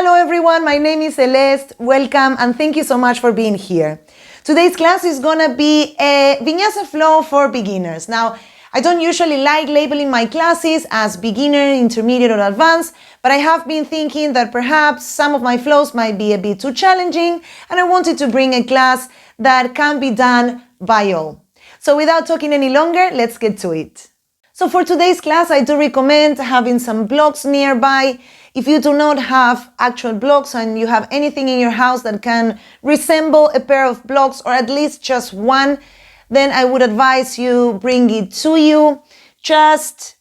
Hello everyone, my name is Celeste. Welcome and thank you so much for being here. Today's class is gonna be a Vinyasa Flow for beginners. Now, I don't usually like labeling my classes as beginner, intermediate or advanced, but I have been thinking that perhaps some of my flows might be a bit too challenging and I wanted to bring a class that can be done by all. So without talking any longer, let's get to it. So for today's class, I do recommend having some blocks nearby. If you do not have actual blocks and you have anything in your house that can resemble a pair of blocks or at least just one, then I would advise you bring it to you just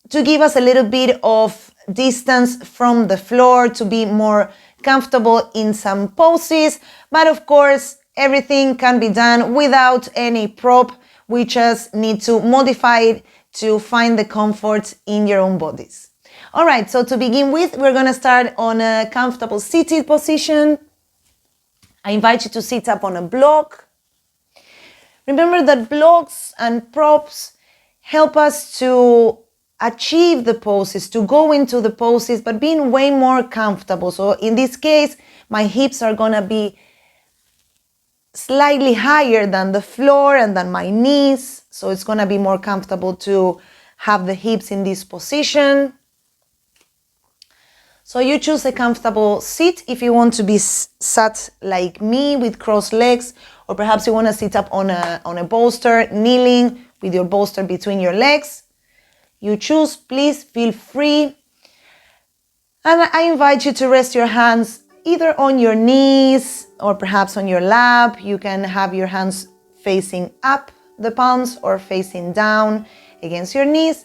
to give us a little bit of distance from the floor to be more comfortable in some poses. But of course, everything can be done without any prop. We just need to modify it to find the comfort in your own bodies. All right, so to begin with, we're going to start on a comfortable seated position. I invite you to sit up on a block. Remember that blocks and props help us to achieve the poses, to go into the poses, but being way more comfortable. So in this case, my hips are going to be slightly higher than the floor and than my knees. So it's going to be more comfortable to have the hips in this position. So you choose a comfortable seat if you want to be sat like me with crossed legs, or perhaps you want to sit up on a bolster, kneeling with your bolster between your legs. You choose, please feel free. And I invite you to rest your hands either on your knees or perhaps on your lap. You can have your hands facing up, the palms, or facing down against your knees.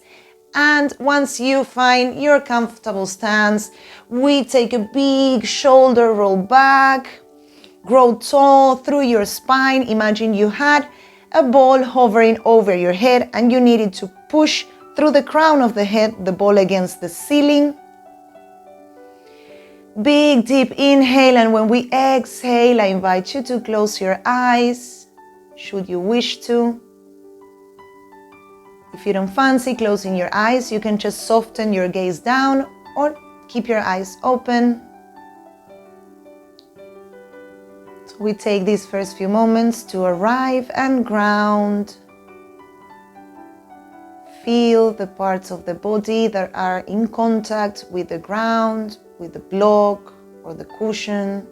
And once you find your comfortable stance, we take a big shoulder roll back, grow tall through your spine. Imagine you had a ball hovering over your head and you needed to push through the crown of the head, the ball against the ceiling. Big deep inhale, and when we exhale, I invite you to close your eyes, should you wish to. If you don't fancy closing your eyes, you can just soften your gaze down or keep your eyes open. So we take these first few moments to arrive and ground. Feel the parts of the body that are in contact with the ground, with the block or the cushion.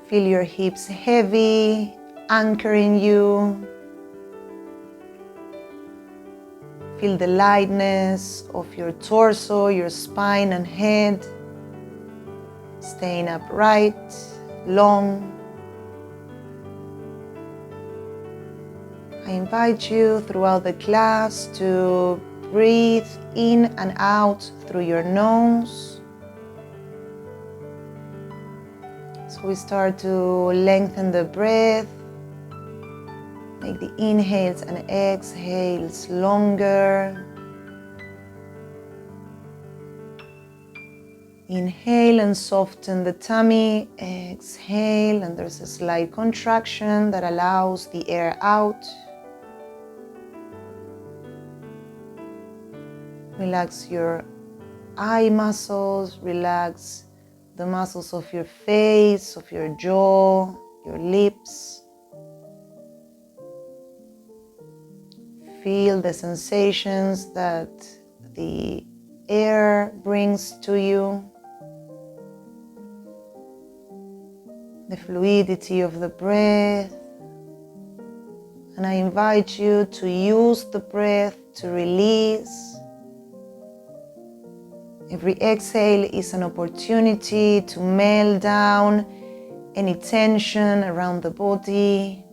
Feel your hips heavy, anchoring you. Feel the lightness of your torso, your spine and head, staying upright, long. I invite you throughout the class to breathe in and out through your nose. So we start to lengthen the breath. Make the inhales and exhales longer. Inhale and soften the tummy. Exhale, and there's a slight contraction that allows the air out. Relax your eye muscles, relax the muscles of your face, of your jaw, your lips. Feel the sensations that the air brings to you, the fluidity of the breath. And I invite you to use the breath to release. Every exhale is an opportunity to melt down any tension around the body.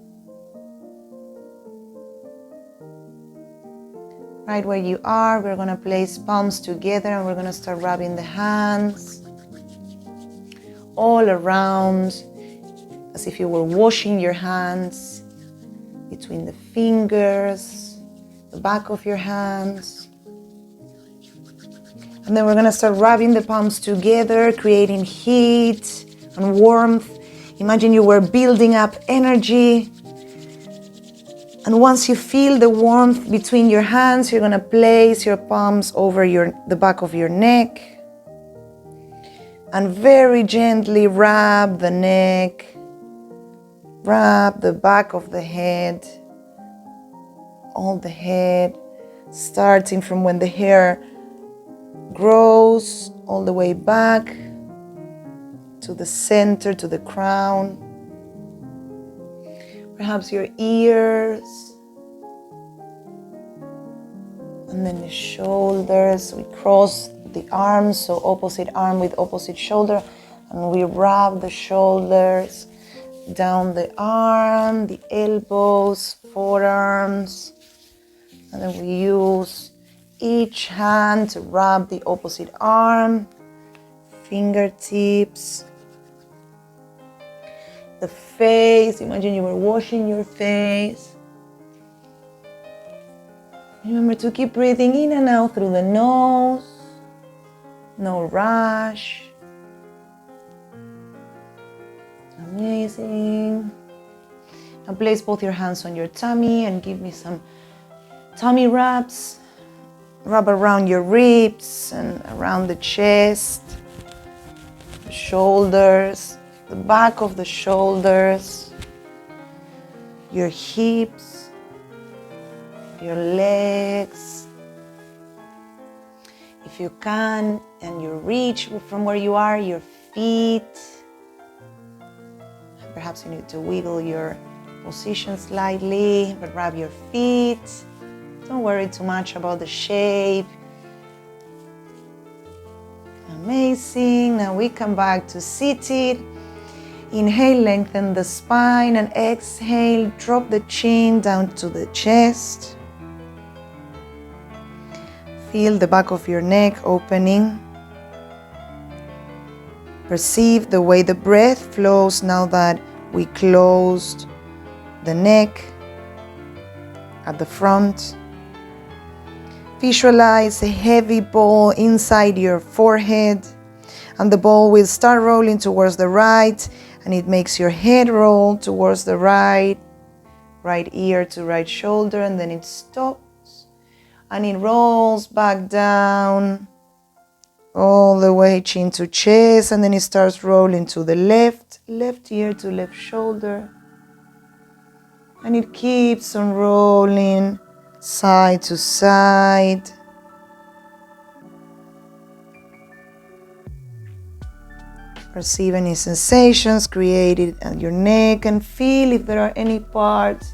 Right where you are, we're going to place palms together and we're going to start rubbing the hands all around, as if you were washing your hands between the fingers, the back of your hands. And then we're going to start rubbing the palms together, creating heat and warmth. Imagine you were building up energy. And once you feel the warmth between your hands, you're gonna place your palms over the back of your neck and very gently rub the neck, rub the back of the head, all the head, starting from when the hair grows all the way back to the center, to the crown. Perhaps your ears, and then the shoulders. We cross the arms, so opposite arm with opposite shoulder, and we rub the shoulders down the arm, the elbows, forearms, and then we use each hand to rub the opposite arm, fingertips, the face. Imagine you were washing your face. Remember to keep breathing in and out through the nose. No rush. Amazing. Now place both your hands on your tummy and give me some tummy rubs. Rub around your ribs and around the chest, the shoulders, the back of the shoulders, your hips, your legs. If you can and you reach from where you are, your feet. Perhaps you need to wiggle your position slightly, but rub your feet. Don't worry too much about the shape. Amazing. Now we come back to seated. Inhale, lengthen the spine, and exhale, drop the chin down to the chest. Feel the back of your neck opening. Perceive the way the breath flows now that we closed the neck at the front. Visualize a heavy ball inside your forehead, and the ball will start rolling towards the right, and it makes your head roll towards the right ear to right shoulder, and then it stops and it rolls back down all the way chin to chest, and then it starts rolling to the left ear to left shoulder, and it keeps on rolling side to side. Perceive any sensations created at your neck and feel if there are any parts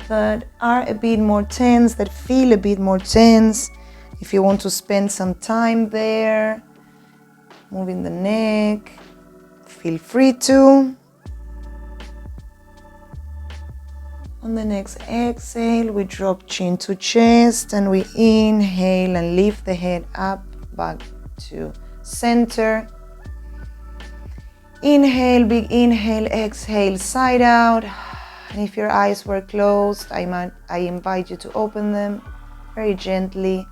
that are a bit more tense, that feel a bit more tense. If you want to spend some time there, moving the neck, feel free to. On the next exhale, we drop chin to chest and we inhale and lift the head up back to center. Inhale, big inhale, exhale, side out. And if your eyes were closed, I invite you to open them very gently.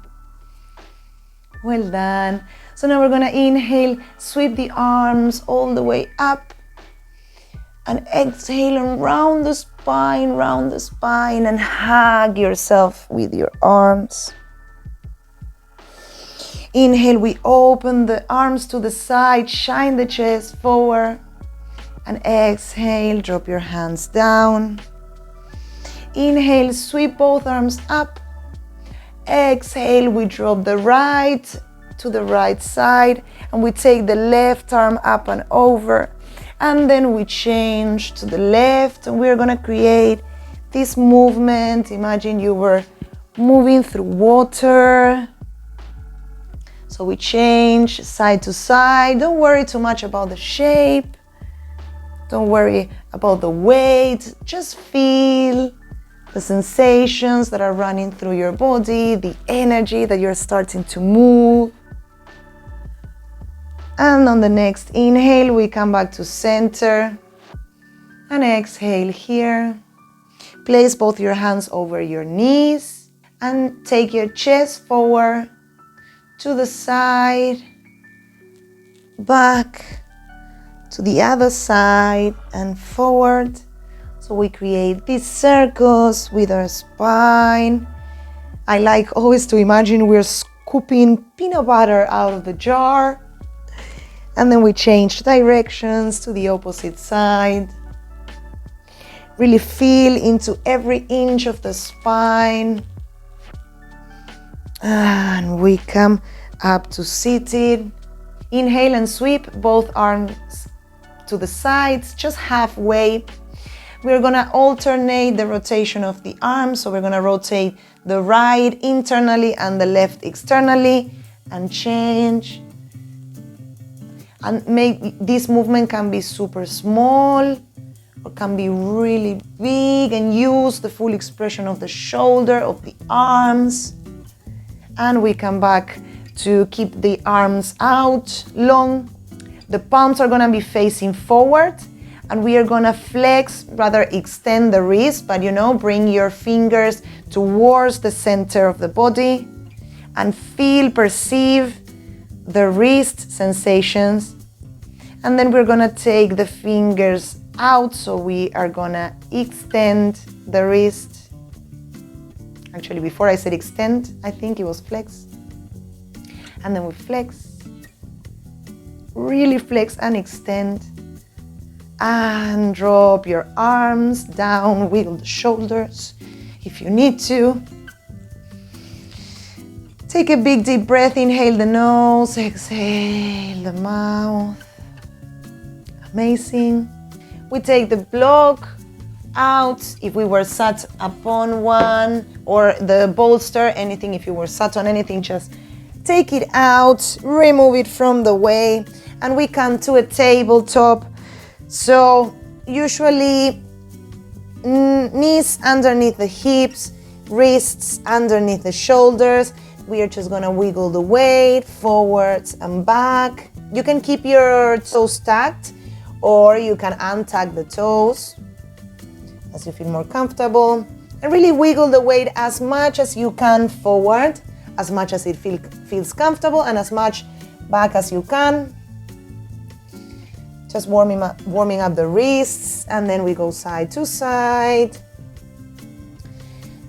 Well done. So now we're gonna inhale, sweep the arms all the way up. And exhale and round the spine and hug yourself with your arms. Inhale, we open the arms to the side, shine the chest forward. And exhale, drop your hands down. Inhale, sweep both arms up. Exhale, we drop the right to the right side and we take the left arm up and over. And then we change to the left and we're gonna create this movement. Imagine you were moving through water. So we change side to side. Don't worry too much about the shape. Don't worry about the weight. Just feel the sensations that are running through your body, the energy that you're starting to move. And on the next inhale, we come back to center. And exhale here. Place both your hands over your knees and take your chest forward to the side, back to the other side and forward. So So we create these circles with our spine. I like always to imagine we're scooping peanut butter out of the jar. And then we change directions to the opposite side. Really feel into every inch of the spine. And we come up to seated. Inhale and sweep both arms to the sides, just halfway. We're gonna alternate the rotation of the arms. So we're gonna rotate the right internally and the left externally and change. And this movement can be super small or can be really big, and use the full expression of the shoulder, of the arms. And we come back to keep the arms out long. The palms are gonna be facing forward, and we are gonna flex, rather extend the wrist, but bring your fingers towards the center of the body and perceive the wrist sensations. And then we're gonna take the fingers out, so we are gonna extend the wrist. Actually, before I said extend, I think it was flex. And then we flex, really flex and extend. And drop your arms down, wiggle the shoulders if you need to. Take a big deep breath, inhale the nose, exhale the mouth. Amazing. We take the block out if we were sat upon one, or the bolster, anything. If you were sat on anything, just take it out, remove it from the way, and we come to a tabletop. So usually knees underneath the hips, wrists underneath the shoulders. We are just gonna wiggle the weight forwards and back. You can keep your toes stacked, or you can untag the toes as you feel more comfortable, and really wiggle the weight as much as you can forward, as much as it feels comfortable, and as much back as you can. Just warming up the wrists, and then we go side to side.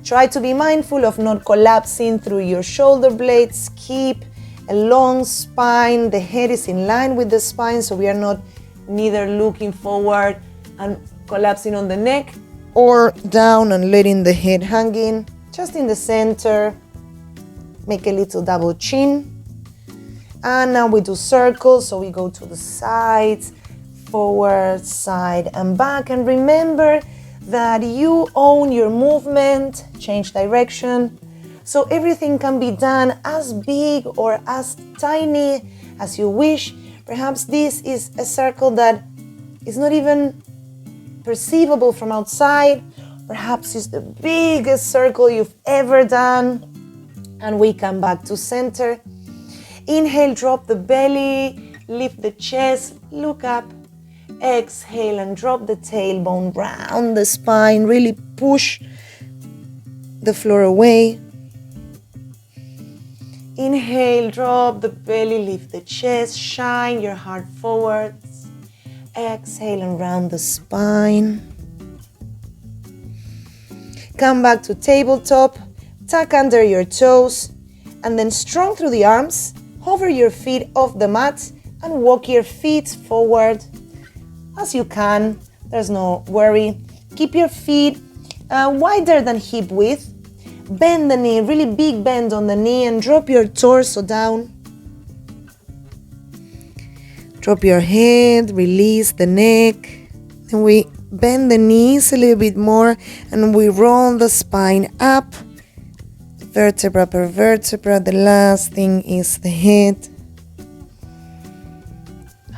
Try to be mindful of not collapsing through your shoulder blades. Keep a long spine. The head is in line with the spine, so we are not neither looking forward and collapsing on the neck, or down and letting the head hanging. Just in the center. Make a little double chin. And now we do circles, so we go to the sides, forward, side, and back. And remember that you own your movement. Change direction. So everything can be done as big or as tiny as you wish. Perhaps this is a circle that is not even perceivable from outside. Perhaps it's the biggest circle you've ever done. And we come back to center. Inhale, drop the belly, lift the chest, look up. Exhale and drop the tailbone, round the spine, really push the floor away. Inhale, drop the belly, lift the chest, shine your heart forwards. Exhale and round the spine. Come back to tabletop, tuck under your toes, and then strong through the arms, hover your feet off the mat and walk your feet forward as you can. There's no worry. Keep your feet wider than hip width. Bend the knee, really big bend on the knee, and drop your torso down. Drop your head, release the neck. And we bend the knees a little bit more, and we roll the spine up. Vertebra per vertebra. The last thing is the head.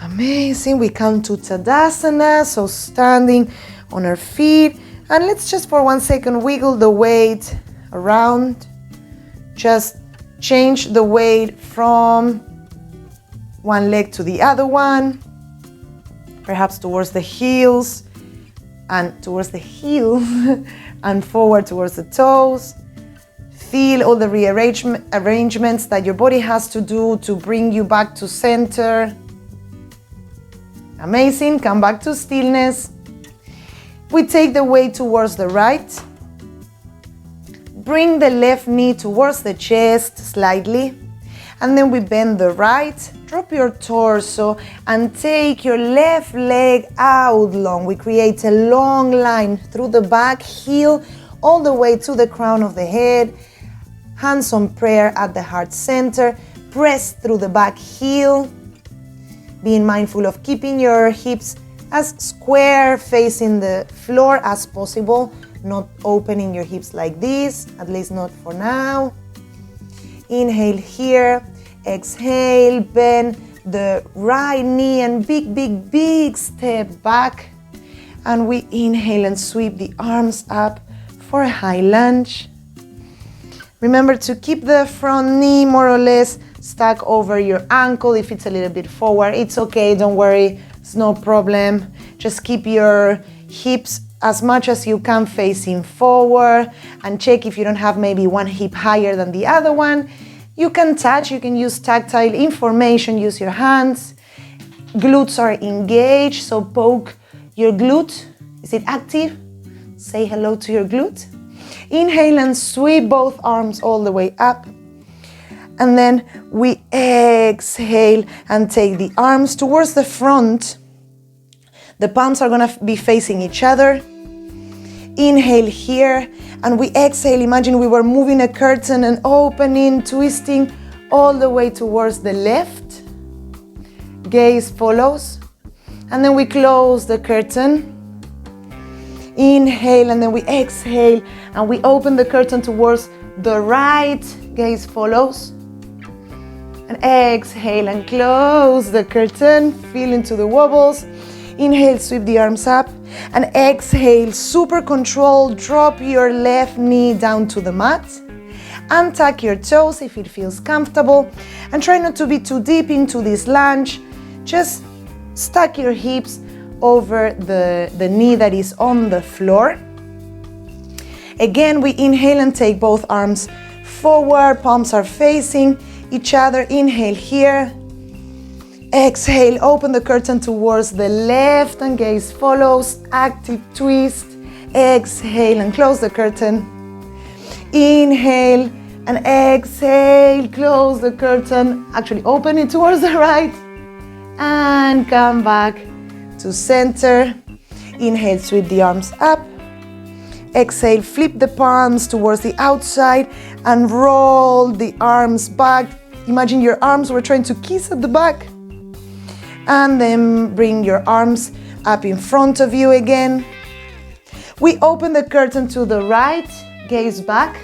Amazing. We come to Tadasana, so standing on our feet. And let's just for 1 second wiggle the weight around. Just change the weight from one leg to the other one, perhaps towards the heels and and forward towards the toes. Feel all the arrangements that your body has to do to bring you back to center. Amazing. Come back to stillness. We take the weight towards the right. Bring the left knee towards the chest slightly. And then we bend the right, drop your torso, and take your left leg out long. We create a long line through the back heel all the way to the crown of the head. Hands on prayer at the heart center. Press through the back heel. Being mindful of keeping your hips as square facing the floor as possible. Not opening your hips like this, at least not for now. Inhale here, exhale, bend the right knee and big step back. And we inhale and sweep the arms up for a high lunge. Remember to keep the front knee more or less stuck over your ankle. If it's a little bit forward, it's okay, don't worry, it's no problem. Just keep your hips as much as you can facing forward, and check if you don't have maybe one hip higher than the other one. You can touch, you can use tactile information, use your hands. Glutes are engaged, so poke your glute. Is it active? Say hello to your glute. Inhale and sweep both arms all the way up. And then we exhale and take the arms towards the front. The palms are gonna be facing each other. Inhale here, and we exhale. Imagine we were moving a curtain and opening, twisting all the way towards the left. Gaze follows. And then we close the curtain. Inhale, and then we exhale, and we open the curtain towards the right. Gaze follows. And exhale and close the curtain. Feel into the wobbles. Inhale, sweep the arms up. And exhale, super controlled, drop your left knee down to the mat. Untuck your toes if it feels comfortable. And try not to be too deep into this lunge. Just stack your hips over the knee that is on the floor. Again, we inhale and take both arms forward. Palms are facing each other. Inhale here. Exhale, open the curtain towards the left and gaze follows. Active twist. Exhale and close the curtain. Inhale and exhale, close the curtain. Actually, open it towards the right. And come back to center. Inhale, sweep the arms up. Exhale, flip the palms towards the outside and roll the arms back. Imagine your arms were trying to kiss at the back. And then bring your arms up in front of you again. We open the curtain to the right, gaze back.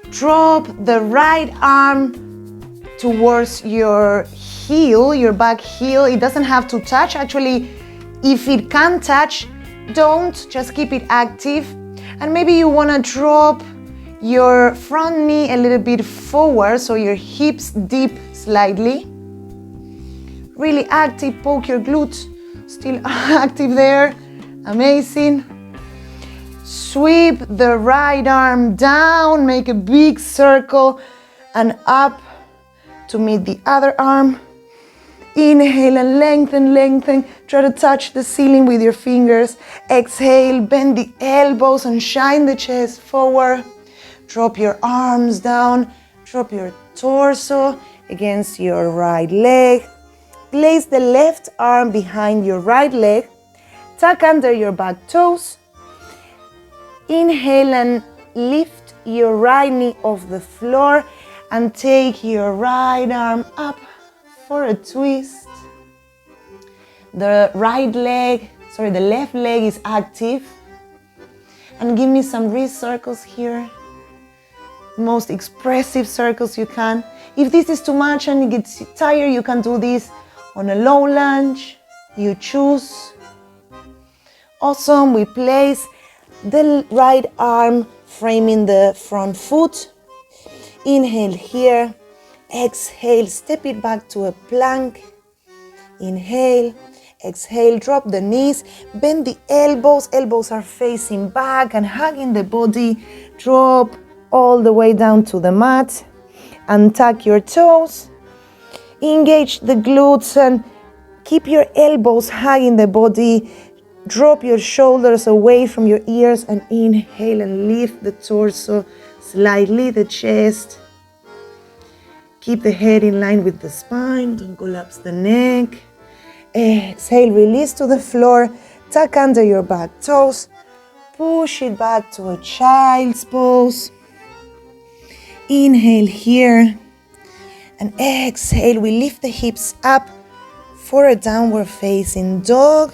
Drop the right arm towards your heel, your back heel. It doesn't have to touch. Actually, if it can touch, don't, just keep it active. And maybe you want to drop your front knee a little bit forward so your hips dip slightly. Really active, poke your glutes, still active there, amazing. Sweep the right arm down, make a big circle and up to meet the other arm. Inhale and lengthen, lengthen, try to touch the ceiling with your fingers. Exhale, bend the elbows and shine the chest forward. Drop your arms down, drop your torso against your right leg. Place the left arm behind your right leg. Tuck under your back toes. Inhale and lift your right knee off the floor and take your right arm up for a twist. The left leg is active. And give me some wrist circles here. Most expressive circles you can. If this is too much and you get tired, you can do this on a low lunge, you choose. Awesome, we place the right arm framing the front foot. Inhale here, exhale, step it back to a plank. Inhale, exhale, drop the knees, bend the elbows. Elbows are facing back and hugging the body. Drop all the way down to the mat. Untuck your toes. Engage the glutes and keep your elbows hugging the body. drop your shoulders away from your ears and inhale and lift the torso slightly, the chest. Keep the head in line with the spine, don't collapse the neck. Exhale, release to the floor, tuck under your back toes, push it back to a child's pose. Inhale here, and exhale, we lift the hips up for a downward facing dog.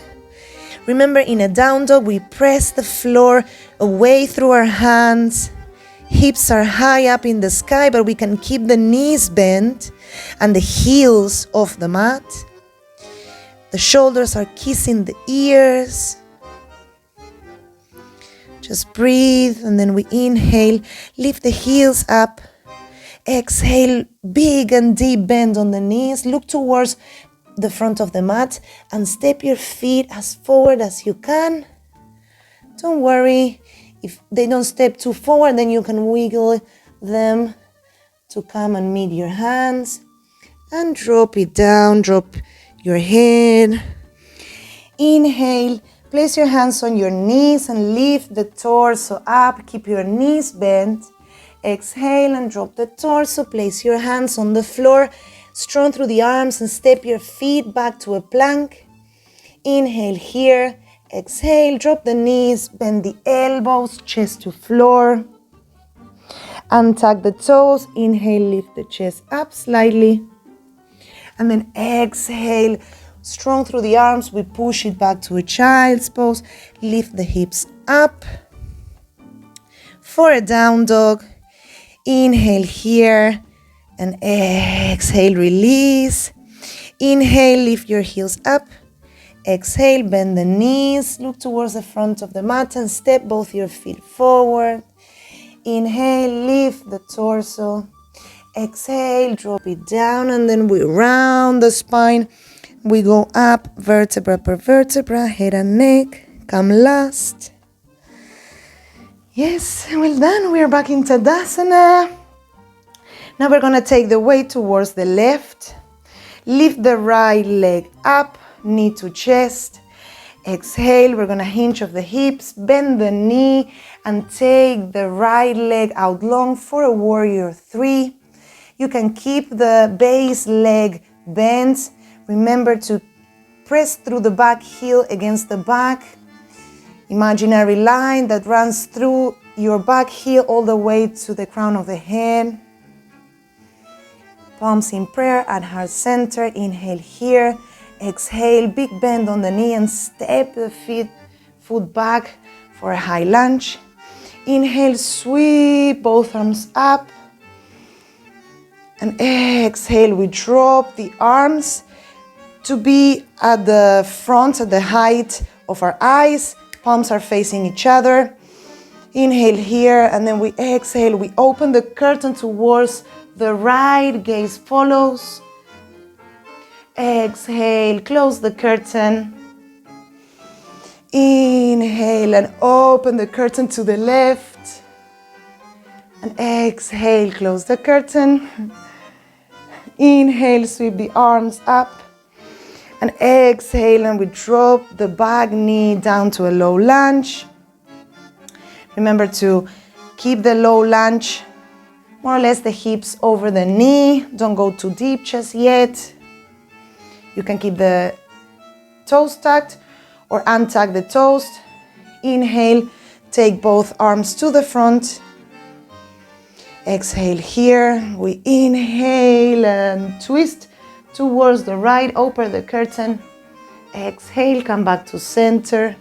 Remember, in a down dog, we press the floor away through our hands. Hips are high up in the sky, but we can keep the knees bent and the heels off the mat. The shoulders are kissing the ears. Just breathe, and then we inhale, lift the heels up. Exhale, big and deep bend on the knees. Look towards the front of the mat and step your feet as forward as you can. Don't worry if they don't step too forward, then you can wiggle them to come and meet your hands and drop it down, drop your head. Inhale, place your hands on your knees and lift the torso up, keep your knees bent. Exhale and drop the torso, place your hands on the floor, strong through the arms and step your feet back to a plank. Inhale here, exhale, drop the knees, bend the elbows, chest to floor. Untuck the toes, inhale, lift the chest up slightly. And then exhale, strong through the arms, we push it back to a child's pose. Lift the hips up for a down dog. Inhale here. And exhale, release. Inhale, lift your heels up. Exhale, bend the knees. Look towards the front of the mat and step both your feet forward. Inhale, lift the torso. Exhale, drop it down, and then we round the spine. We go up, vertebra per vertebra, head and neck. Come last. Yes, well done. We're back in Tadasana. Now we're going to take the weight towards the left. Lift the right leg up, knee to chest. Exhale, we're going to hinge off the hips, bend the knee, and take the right leg out long for a warrior 3. You can keep the base leg bent. Remember to press through the back heel against the back. Imaginary line that runs through your back heel all the way to the crown of the head. Palms in prayer at heart center. Inhale here. Exhale, big bend on the knee and step the foot back for a high lunge. Inhale, sweep both arms up. And exhale, we drop the arms to be at the front, at the height of our eyes. Palms are facing each other. Inhale here, and then we exhale. We open the curtain towards the right, gaze follows. Exhale, close the curtain. Inhale and open the curtain to the left. And exhale, close the curtain. Inhale, sweep the arms up. And exhale, and we drop the back knee down to a low lunge. Remember to keep the low lunge, more or less the hips over the knee. Don't go too deep just yet. You can keep the toes tucked or untuck the toes. Inhale, take both arms to the front. Exhale here. We inhale and twist towards the right, open the curtain. Exhale, come back to center.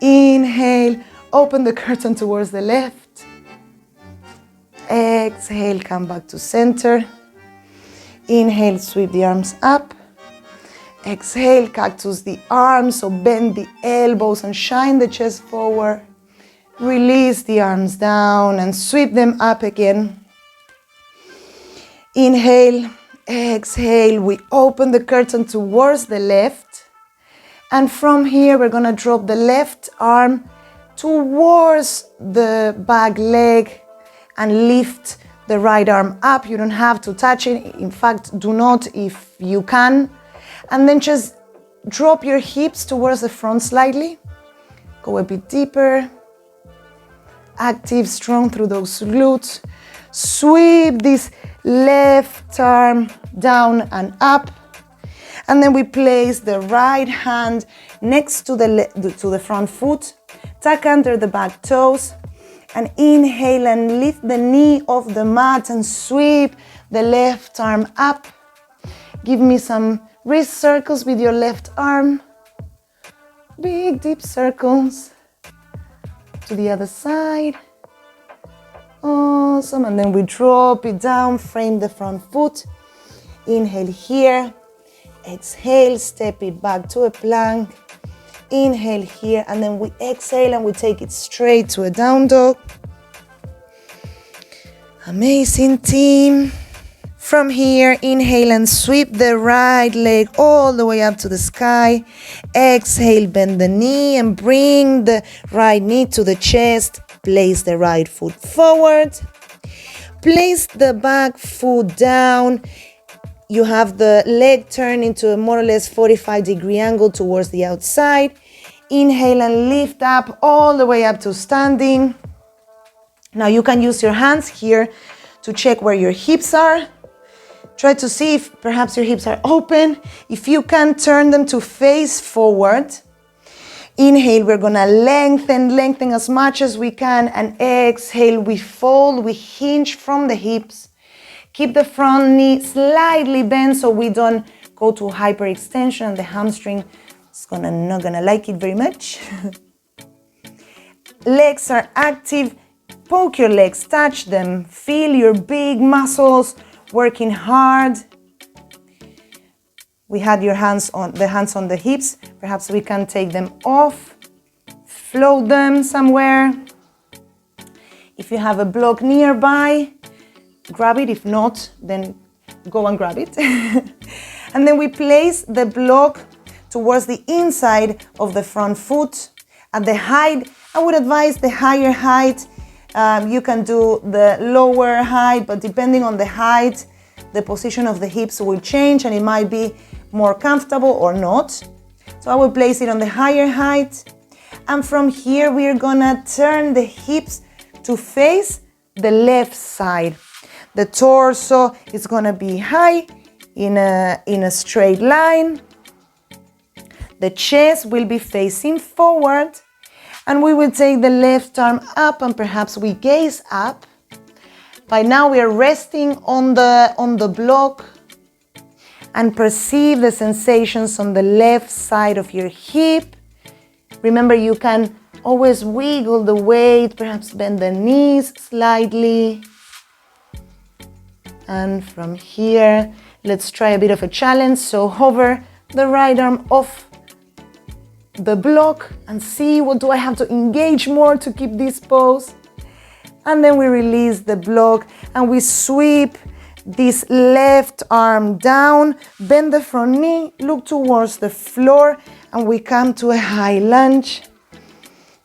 Inhale, open the curtain towards the left. Exhale, come back to center. Inhale, sweep the arms up. Exhale, cactus the arms, so bend the elbows and shine the chest forward. Release the arms down and sweep them up again. Inhale, exhale, we open the curtain towards the left. And from here, we're gonna drop the left arm towards the back leg and lift the right arm up. You don't have to touch it. In fact, do not if you can. And then just drop your hips towards the front slightly. Go a bit deeper. Active, strong through those glutes. Sweep this left arm down and up. And then we place the right hand next to the front foot. Tuck under the back toes. And inhale and lift the knee off the mat and sweep the left arm up. Give me some wrist circles with your left arm. Big deep circles. To the other side. Awesome. And then we drop it down, frame the front foot. Inhale here. Exhale, step it back to a plank. Inhale here, and then we exhale and we take it straight to a down dog. Amazing, team. From here, inhale and sweep the right leg all the way up to the sky. Exhale, bend the knee and bring the right knee to the chest. Place the right foot forward. Place the back foot down. You have the leg turned into a more or less 45-degree angle towards the outside. Inhale and lift up all the way up to standing. Now you can use your hands here to check where your hips are. Try to see if perhaps your hips are open. If you can, turn them to face forward. Inhale, we're gonna lengthen as much as we can, and exhale, we fold, we hinge from the hips. Keep the front knee slightly bent so we don't go to hyperextension and the hamstring is not gonna like it very much. Legs are active. Poke your legs, touch them. Feel your big muscles working hard. We had the hands on the hips. Perhaps we can take them off. Float them somewhere. If you have a block nearby, grab it. If not, then go and grab it. And then we place the block towards the inside of the front foot. At the height, I would advise the higher height. You can do the lower height, but depending on the height, the position of the hips will change and it might be more comfortable or not. So I will place it on the higher height. And from here, we're gonna turn the hips to face the left side. The torso is gonna be high in a straight line. The chest will be facing forward, and we will take the left arm up and perhaps we gaze up. By now we are resting on the block and perceive the sensations on the left side of your hip. Remember, you can always wiggle the weight, perhaps bend the knees slightly. And from here, let's try a bit of a challenge. So hover the right arm off the block and see what do I have to engage more to keep this pose. And then we release the block and we sweep this left arm down, bend the front knee, look towards the floor, and we come to a high lunge.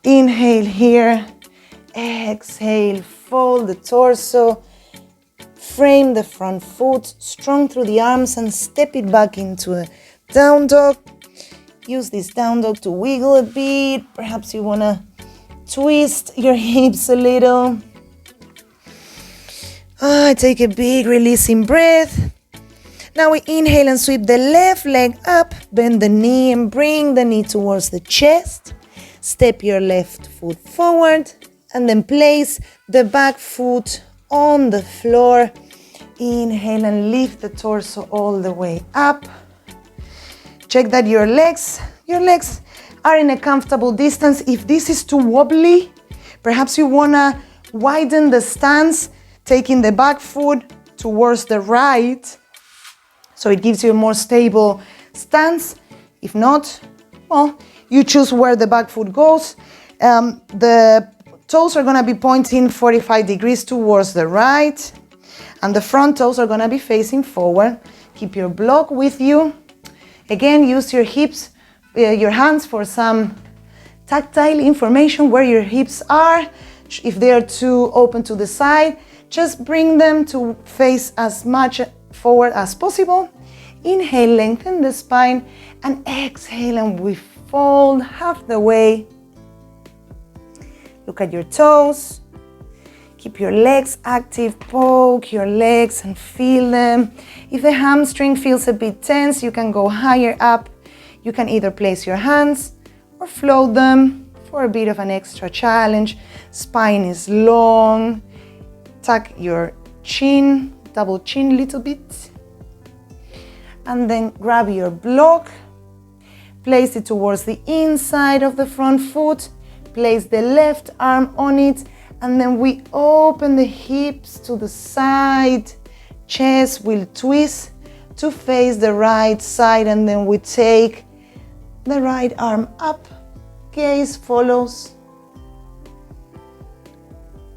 Inhale here, exhale, fold the torso, frame the front foot, strong through the arms, and step it back into a down dog. Use this down dog to wiggle a bit. Perhaps you want to twist your hips a little. Take a big releasing breath. Now we inhale and sweep the left leg up, bend the knee and bring the knee towards the chest. Step your left foot forward and then place the back foot on the floor. Inhale and lift the torso all the way up. Check that your legs are in a comfortable distance. If this is too wobbly, perhaps you wanna widen the stance, taking the back foot towards the right, so it gives you a more stable stance. If not, well, you choose where the back foot goes. The toes are gonna be pointing 45 degrees towards the right, and the front toes are gonna be facing forward. Keep your block with you. Again, use your hips, your hands for some tactile information where your hips are. If they are too open to the side, just bring them to face as much forward as possible. Inhale, lengthen the spine, and exhale, and we fold half the way. Look at your toes. Keep your legs active, poke your legs and feel them. If the hamstring feels a bit tense, you can go higher up. You can either place your hands or float them for a bit of an extra challenge. Spine is long. Tuck your chin, double chin a little bit. And then grab your block. Place it towards the inside of the front foot. Place the left arm on it. And then we open the hips to the side. Chest will twist to face the right side. And then we take the right arm up. Gaze follows.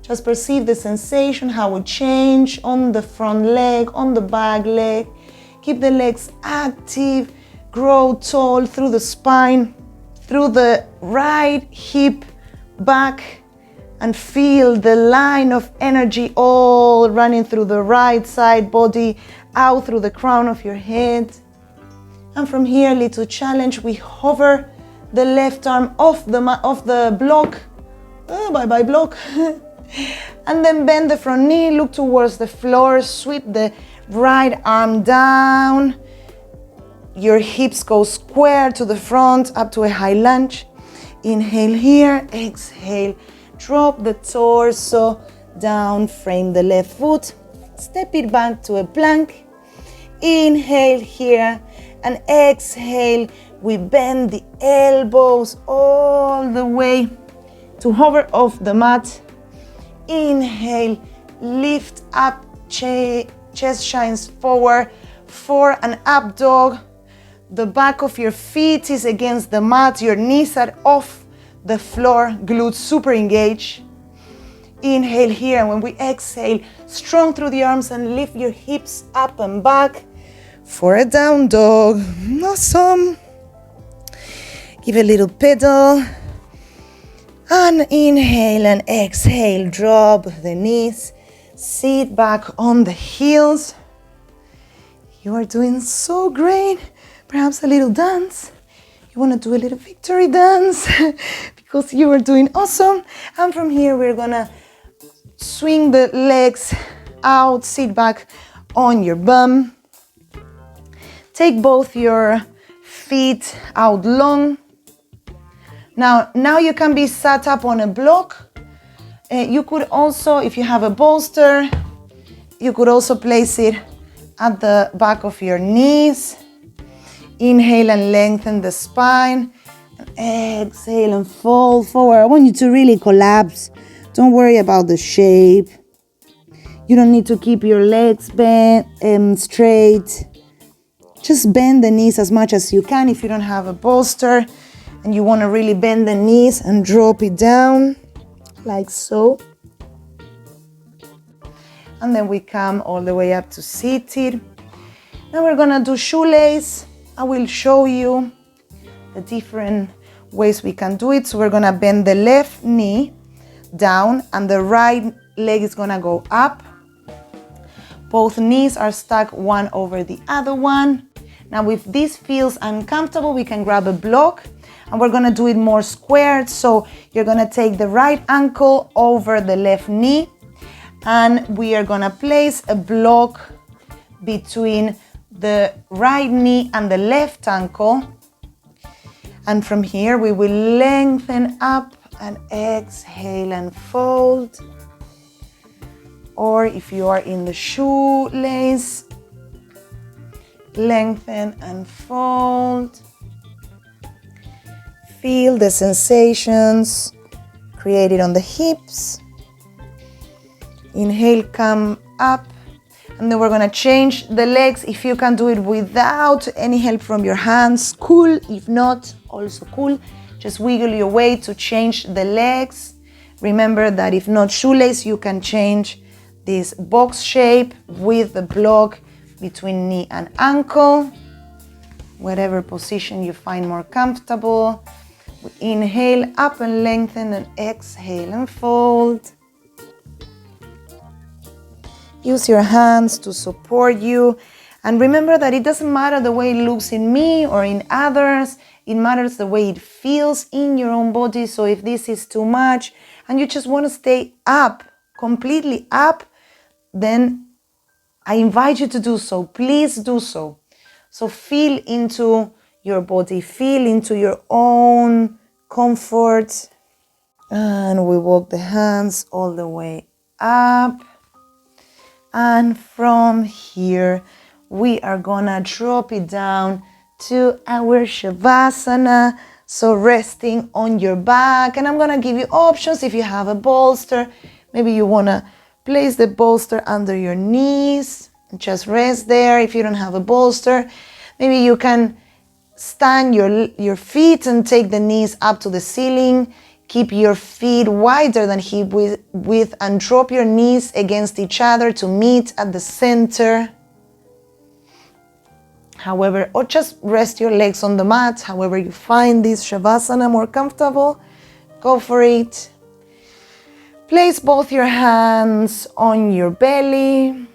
Just perceive the sensation, how it changes on the front leg, on the back leg. Keep the legs active. Grow tall through the spine, through the right hip, back. And feel the line of energy all running through the right side body, out through the crown of your head. And from here, little challenge, we hover the left arm off the block. Bye-bye block. And then bend the front knee, look towards the floor, sweep the right arm down. Your hips go square to the front, up to a high lunge. Inhale here, exhale. Drop the torso down, frame the left foot, step it back to a plank. Inhale here and exhale. We bend the elbows all the way to hover off the mat. Inhale, lift up, chest shines forward for an up dog. The back of your feet is against the mat, your knees are off the floor, glutes super engaged. Inhale here, and when we exhale, strong through the arms and lift your hips up and back for a down dog. Awesome. Give a little pedal. And inhale and exhale, drop the knees, sit back on the heels. You are doing so great. Perhaps a little dance. You want to do a little victory dance because you are doing awesome. And from here, we're gonna swing the legs out, sit back on your bum. Take both your feet out long. Now you can be sat up on a block. You could also, if you have a bolster, you could also place it at the back of your knees. Inhale and lengthen the spine. And exhale and fold forward. I want you to really collapse. Don't worry about the shape. You don't need to keep your legs bent straight. Just bend the knees as much as you can if you don't have a bolster and you want to really bend the knees and drop it down like so. And then we come all the way up to seated. Now we're gonna do shoelace. I will show you the different ways we can do it. So we're gonna bend the left knee down and the right leg is gonna go up. Both knees are stacked one over the other one. Now if this feels uncomfortable, we can grab a block and we're gonna do it more squared. So you're gonna take the right ankle over the left knee and we are gonna place a block between the right knee and the left ankle. And from here we will lengthen up and exhale and fold. Or if you are in the shoelace, lengthen and fold. Feel the sensations created on the hips. Inhale, come up. And then we're gonna change the legs. If you can do it without any help from your hands, cool. If not, also cool. Just wiggle your way to change the legs. Remember that if not shoelace, you can change this box shape with the block between knee and ankle. Whatever position you find more comfortable. Inhale up and lengthen and exhale and fold. Use your hands to support you And remember that it doesn't matter the way it looks in me or in others. It matters the way it feels in your own body. So if this is too much and you just want to stay up, completely up, then I invite you to do so. Please do so. So feel into your body, feel into your own comfort. And we walk the hands all the way up. And from here, we are gonna drop it down to our Shavasana. So resting on your back. And I'm gonna give you options if you have a bolster. Maybe you wanna place the bolster under your knees. Just rest there. If you don't have a bolster, maybe you can stand your feet and take the knees up to the ceiling. Keep your feet wider than hip width and drop your knees against each other to meet at the center. However, or just rest your legs on the mat. However you find this Shavasana more comfortable, go for it. Place both your hands on your belly.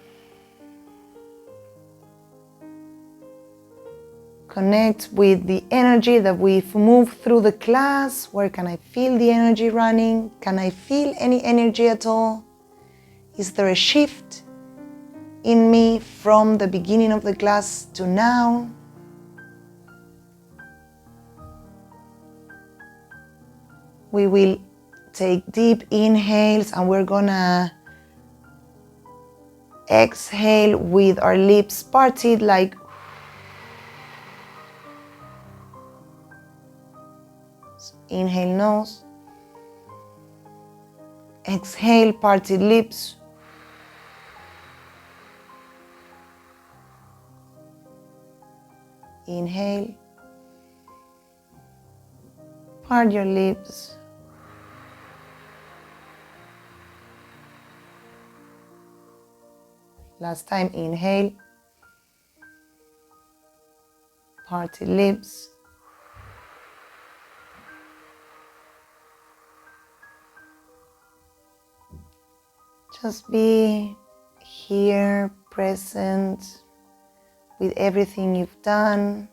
Connect with the energy that we've moved through the class. Where can I feel the energy running? Can I feel any energy at all? Is there a shift in me from the beginning of the class to now? We will take deep inhales and we're gonna exhale with our lips parted, like inhale nose, exhale parted lips, inhale, part your lips, last time, inhale, parted lips, just be here, present with everything you've done.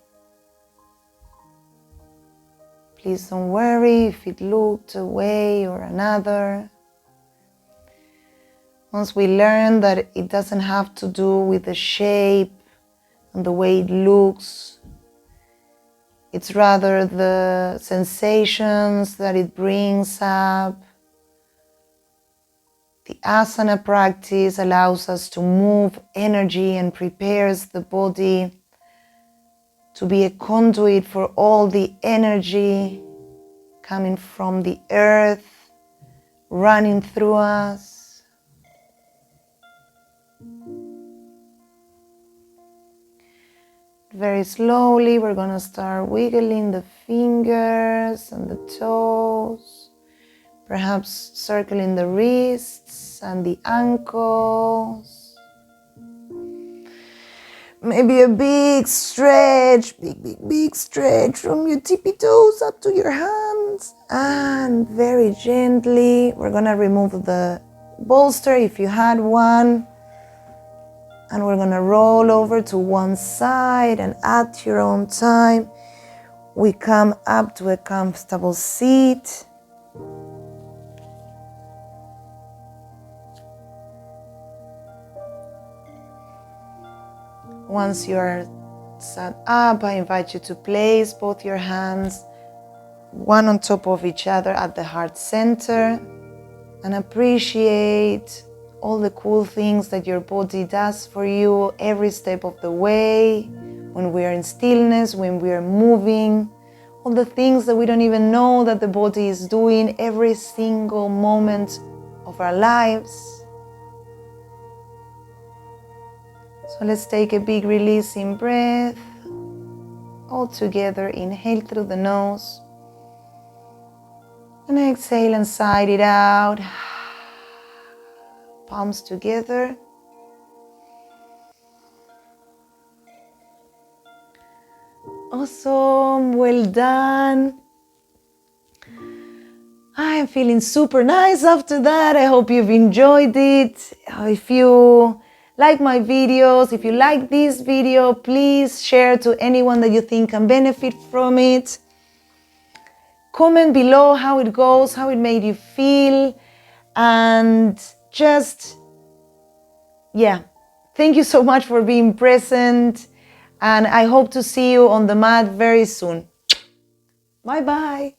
Please don't worry if it looked a way or another. Once we learn that it doesn't have to do with the shape and the way it looks, it's rather the sensations that it brings up. The asana practice allows us to move energy and prepares the body to be a conduit for all the energy coming from the earth, running through us. Very slowly, we're going to start wiggling the fingers and the toes. Perhaps circling the wrists and the ankles. Maybe a big stretch, big stretch from your tippy toes up to your hands. And very gently, we're gonna remove the bolster if you had one. And we're gonna roll over to one side, and at your own time, we come up to a comfortable seat. Once you're sat up, I invite you to place both your hands one on top of each other at the heart center and appreciate all the cool things that your body does for you every step of the way, when we are in stillness, when we are moving, all the things that we don't even know that the body is doing every single moment of our lives. So let's take a big releasing breath. All together, inhale through the nose. And exhale and sigh it out. Palms together. Awesome, well done. I'm feeling super nice after that. I hope you've enjoyed it. If you like my videos. If you like this video, please share to anyone that you think can benefit from it. Comment below how it goes, how it made you feel, and just, yeah, thank you so much for being present, and I hope to see you on the mat very soon. Bye bye.